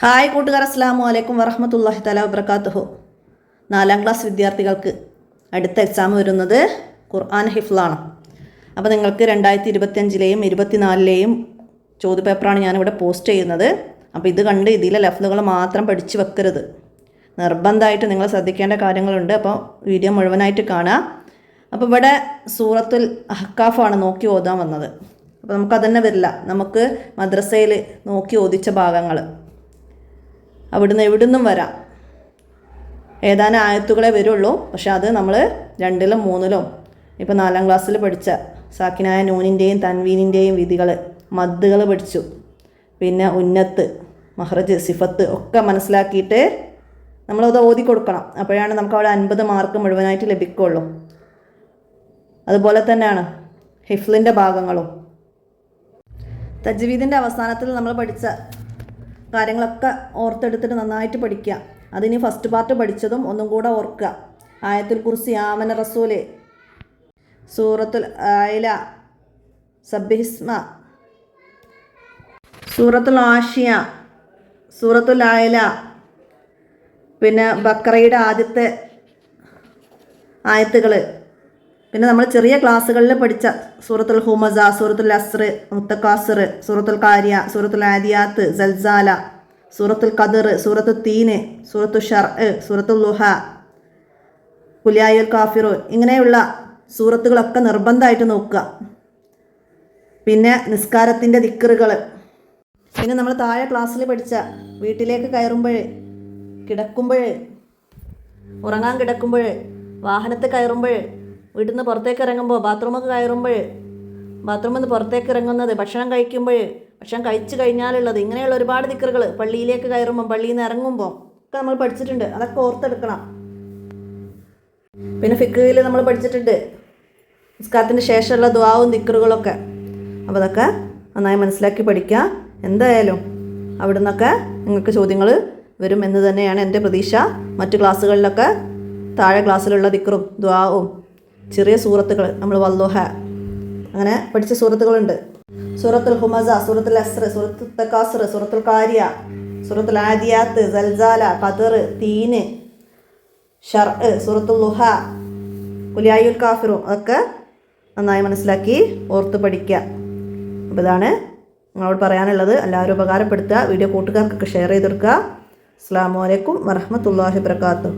Hi കൂട്ടുകാർ, അസ്സലാമു അലൈക്കും വറഹ്മത്തുള്ളാഹി തആല വബറകാതുഹു. 4ാം ക്ലാസ് വിദ്യാർത്ഥികൾക്ക് അടുത്ത എക്സാം വരുന്നത് ഖുർആൻ ഹിഫ്ളാണ്. അപ്പോൾ നിങ്ങൾക്ക് 2025-ലെയും 2024-ലെയും ചോദ്യപേപ്പറാണ് ഞാനിവിടെ പോസ്റ്റ് ചെയ്യുന്നത്. അപ്പോൾ ഇത് കണ്ട് ഇതിലെ ലഫ്ലുകൾ മാത്രം പഠിച്ചു വെക്കരുത്. നിർബന്ധമായിട്ട് നിങ്ങൾ ശ്രദ്ധിക്കേണ്ട കാര്യങ്ങളുണ്ട്. അപ്പോൾ വീഡിയോ മുഴുവനായിട്ട് കാണുക. അപ്പോൾ ഇവിടെ സൂറത്തുൽ അഹ്കാഫാണ് നോക്കി ഓതാൻ വന്നത്. അപ്പോൾ നമുക്കതന്നെ വരില്ല. നമുക്ക് മദ്രസയിൽ നോക്കി ഓദിച്ച ഭാഗങ്ങൾ എവിടുന്നും വരാം. ഏതാനും ആയത്തുകളെ വരുള്ളൂ. പക്ഷെ അത് നമ്മൾ 2ലും 3ലും ഇപ്പോൾ 4ാം ക്ലാസ്സിൽ പഠിച്ച സാക്കിനായ നൂനിൻ്റെയും തൻവീനിൻ്റെയും വിധികൾ, മദ്ദുകൾ പഠിച്ചു. പിന്നെ ഉന്നത്ത്, മഹ്റജ്, സിഫത്ത് ഒക്കെ മനസ്സിലാക്കിയിട്ട് നമ്മളത് ഓതി കൊടുക്കണം. അപ്പോഴാണ് നമുക്ക് അവിടെ 50 മാർക്ക് മുഴുവനായിട്ട് ലഭിക്കുകയുള്ളൂ. അതുപോലെ തന്നെയാണ് ഹിഫ്ലിൻ്റെ ഭാഗങ്ങളും. തജ്വീദിൻ്റെ അവസാനത്തിൽ നമ്മൾ പഠിച്ച കാര്യങ്ങളൊക്കെ ഓർത്തെടുത്തിട്ട് നന്നായിട്ട് പഠിക്കുക. അതിന് ഫസ്റ്റ് പാർട്ട് പഠിച്ചതും ഒന്നും കൂടെ ഓർക്കുക. ആയത്തുൽ കുർസി, ആമന റസൂല്, സൂറത്തുൽ ആയില, സബ്ബിഹിസ്മ, സൂറത്തുൽ ആഷിയ, സൂറത്തുൽ ആയില, പിന്നെ ബക്കറയുടെ ആദ്യത്തെ ആയത്തുകൾ, പിന്നെ നമ്മൾ ചെറിയ ക്ലാസ്സുകളിൽ പഠിച്ച സൂറത്തുൽ ഹുമസ, സൂറത്തുൽ അസ്ർ, മുത്തക്കാസിർ, സൂറത്തുൽ കാരിയ, സൂറത്തുൽ ആദിയാത്ത്, സൽസാല, സൂറത്തുൽ ഖദർ, സൂറത്തുൽ തീന്, സൂറത്തുൽ ഷർഅ്, സൂറത്തുൽ ളുഹ, ഖുലിയായുൽ കാഫിറൂൻ, ഇങ്ങനെയുള്ള സൂറത്തുകളൊക്കെ നിർബന്ധമായിട്ട് നോക്കുക. പിന്നെ നിസ്കാരത്തിൻ്റെ ദിക്റുകൾ, പിന്നെ നമ്മൾ താഴെ ക്ലാസ്സിൽ പഠിച്ച വീട്ടിലേക്ക് കയറുമ്പോൾ, കിടക്കുമ്പോൾ, ഉറങ്ങാൻ കിടക്കുമ്പോൾ, വാഹനത്തിൽ കയറുമ്പോൾ, വീട്ടിൽ നിന്ന് പുറത്തേക്ക് ഇറങ്ങുമ്പോൾ, ബാത്റൂമൊക്കെ കയറുമ്പോൾ, ബാത്റൂമിൽ നിന്ന് പുറത്തേക്ക് ഇറങ്ങുന്നത്, ഭക്ഷണം കഴിക്കുമ്പോൾ, ഭക്ഷണം കഴിച്ചു കഴിഞ്ഞാലുള്ളത്, ഇങ്ങനെയുള്ള ഒരുപാട് ദിക്റുകൾ, പള്ളിയിലേക്ക് കയറുമ്പോൾ, പള്ളിയിൽ നിന്ന് ഇറങ്ങുമ്പോൾ ഒക്കെ നമ്മൾ പഠിച്ചിട്ടുണ്ട്. അതൊക്കെ ഓർത്തെടുക്കണം. പിന്നെ ഫിഖ്ഹിൽ നമ്മൾ പഠിച്ചിട്ടുണ്ട് നിസ്കാരത്തിന് ശേഷമുള്ള ദുആവും ദിക്റുകളൊക്കെ. അപ്പോൾ അതൊക്കെ നന്നായി മനസ്സിലാക്കി പഠിക്കുക. എന്തായാലും അവിടെ നിന്നൊക്കെ നിങ്ങൾക്ക് ചോദ്യങ്ങൾ വരും എന്ന് തന്നെയാണ് എൻ്റെ പ്രതീക്ഷ. മറ്റു ക്ലാസ്സുകളിലൊക്കെ താഴെ ക്ലാസ്സിലുള്ള ദിക്റും ദുആവും ചെറിയ സൂറത്തുകൾ, നമ്മൾ വല്ലുഹ അങ്ങനെ പഠിച്ച സൂറത്തുകളുണ്ട്. സൂറത്തുൽ ഹുമസ, സൂറത്തുൽ അസ്ർ, സൂറത്തുൽ തകാസുർ, സൂറത്തുൽ കാരിയ, സൂറത്തുൽ ആദിയാത്ത്, സൽസാല, ഖദർ, തീന്, ഷർഅ്, സൂറത്തുൽ ളുഹ, ഖുലിയായുൽ കാഫിറൂൻ, അതൊക്കെ നന്നായി മനസ്സിലാക്കി ഓർത്ത് പഠിക്കുക. അപ്പോൾ ഇതാണ് നിങ്ങളോട് പറയാനുള്ളത്. എല്ലാവരും ഉപകാരപ്പെടുത്തുക. വീഡിയോ കൂട്ടുകാർക്കൊക്കെ ഷെയർ ചെയ്ത് കൊടുക്കുക. അസ്സലാമു അലൈക്കും വറഹ്മത്തുള്ളാഹി വബറകാതുഹു.